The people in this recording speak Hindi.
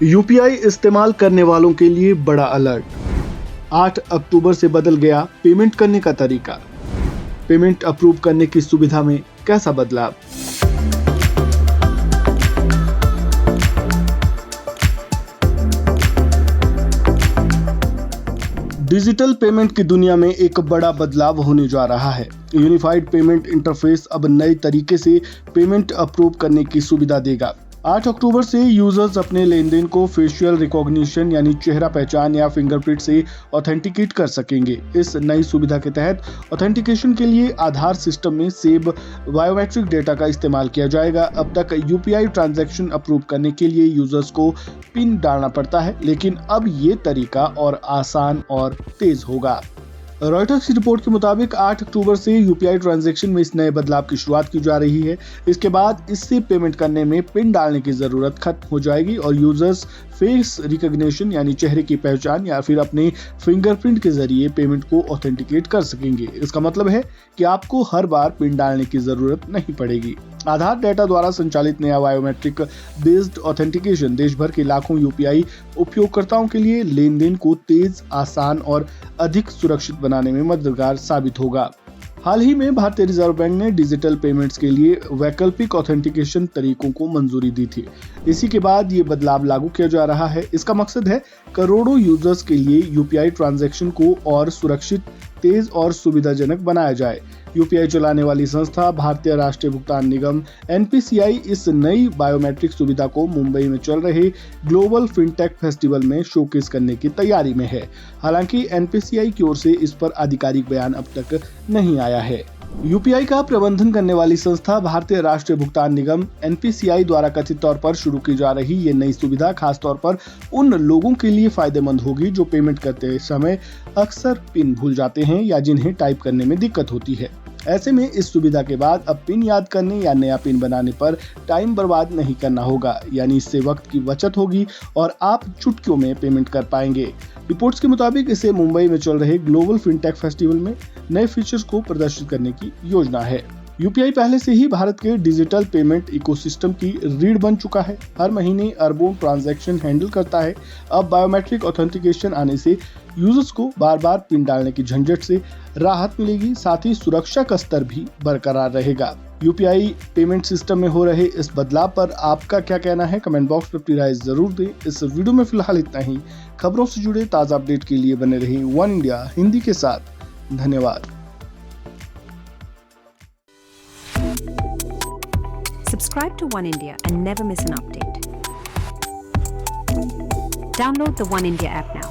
यूपीआई इस्तेमाल करने वालों के लिए बड़ा अलर्ट। 8 अक्टूबर से बदल गया पेमेंट करने का तरीका। पेमेंट अप्रूव करने की सुविधा में कैसा बदलाव? डिजिटल पेमेंट की दुनिया में एक बड़ा बदलाव होने जा रहा है। यूनिफाइड पेमेंट इंटरफेस अब नए तरीके से पेमेंट अप्रूव करने की सुविधा देगा। 8 अक्टूबर से यूजर्स अपने लेन देन को फेशियल रिकॉग्निशन यानी चेहरा पहचान या फिंगरप्रिंट से ऑथेंटिकेट कर सकेंगे। इस नई सुविधा के तहत ऑथेंटिकेशन के लिए आधार सिस्टम में सेव बायोमेट्रिक डेटा का इस्तेमाल किया जाएगा। अब तक यूपीआई ट्रांजैक्शन अप्रूव करने के लिए यूजर्स को पिन डालना पड़ता है, लेकिन अब ये तरीका और आसान और तेज होगा। रॉयटर्स की रिपोर्ट के मुताबिक 8 अक्टूबर से यूपीआई ट्रांजैक्शन में इस नए बदलाव की शुरुआत की जा रही है। इसके बाद इससे पेमेंट करने में पिन डालने की जरूरत खत्म हो जाएगी और यूजर्स फेस रिकॉग्निशन यानी चेहरे की पहचान या फिर अपने फिंगरप्रिंट के जरिए पेमेंट को ऑथेंटिकेट कर सकेंगे। इसका मतलब है कि आपको हर बार पिन डालने की जरूरत नहीं पड़ेगी। आधार डेटा द्वारा संचालित नया बायोमेट्रिक बेस्ड ऑथेंटिकेशन देश भर के लाखों यूपीआई उपयोगकर्ताओं के लिए लेन देन को तेज, आसान और अधिक सुरक्षित बनाने में मददगार साबित होगा। हाल ही में भारतीय रिजर्व बैंक ने डिजिटल पेमेंट्स के लिए वैकल्पिक ऑथेंटिकेशन तरीकों को मंजूरी दी थी। इसी के बाद ये बदलाव लागू किया जा रहा है। इसका मकसद है करोड़ों यूजर्स के लिए यूपीआई ट्रांजैक्शन को और सुरक्षित, तेज और सुविधाजनक बनाया जाए। यूपीआई चलाने वाली संस्था भारतीय राष्ट्रीय भुगतान निगम एनपीसीआई इस नई बायोमेट्रिक सुविधा को मुंबई में चल रहे ग्लोबल फिनटेक फेस्टिवल में शोकेस करने की तैयारी में है। हालांकि एनपीसीआई की ओर से इस पर आधिकारिक बयान अब तक नहीं आया है। यूपीआई का प्रबंधन करने वाली संस्था भारतीय राष्ट्रीय भुगतान निगम एनपीसीआई द्वारा कथित तौर पर शुरू की जा रही ये नई सुविधा खासतौर पर उन लोगों के लिए फायदेमंद होगी जो पेमेंट करते समय अक्सर पिन भूल जाते हैं या जिन्हें टाइप करने में दिक्कत होती है। ऐसे में इस सुविधा के बाद अब पिन याद करने या नया पिन बनाने पर टाइम बर्बाद नहीं करना होगा, यानी इससे वक्त की बचत होगी और आप चुटकियों में पेमेंट कर पाएंगे। रिपोर्ट्स के मुताबिक इसे मुंबई में चल रहे ग्लोबल फिनटेक फेस्टिवल में नए फीचर्स को प्रदर्शित करने की योजना है। यूपीआई पहले से ही भारत के डिजिटल पेमेंट इकोसिस्टम की रीढ़ बन चुका है। हर महीने अरबों ट्रांजैक्शन हैंडल करता है। अब बायोमेट्रिक ऑथेंटिकेशन आने से यूजर्स को बार बार पिन डालने की झंझट से राहत मिलेगी, साथ ही सुरक्षा का स्तर भी बरकरार रहेगा। यूपीआई पेमेंट सिस्टम में हो रहे इस बदलाव पर आपका क्या कहना है? कमेंट बॉक्स में अपनी राय जरूर दें। इस वीडियो में फिलहाल इतना ही। खबरों से जुड़े ताज़ा अपडेट के लिए बने रहिए वन इंडिया हिंदी के साथ। धन्यवाद। Subscribe to One India and never miss an update. Download the One India app now.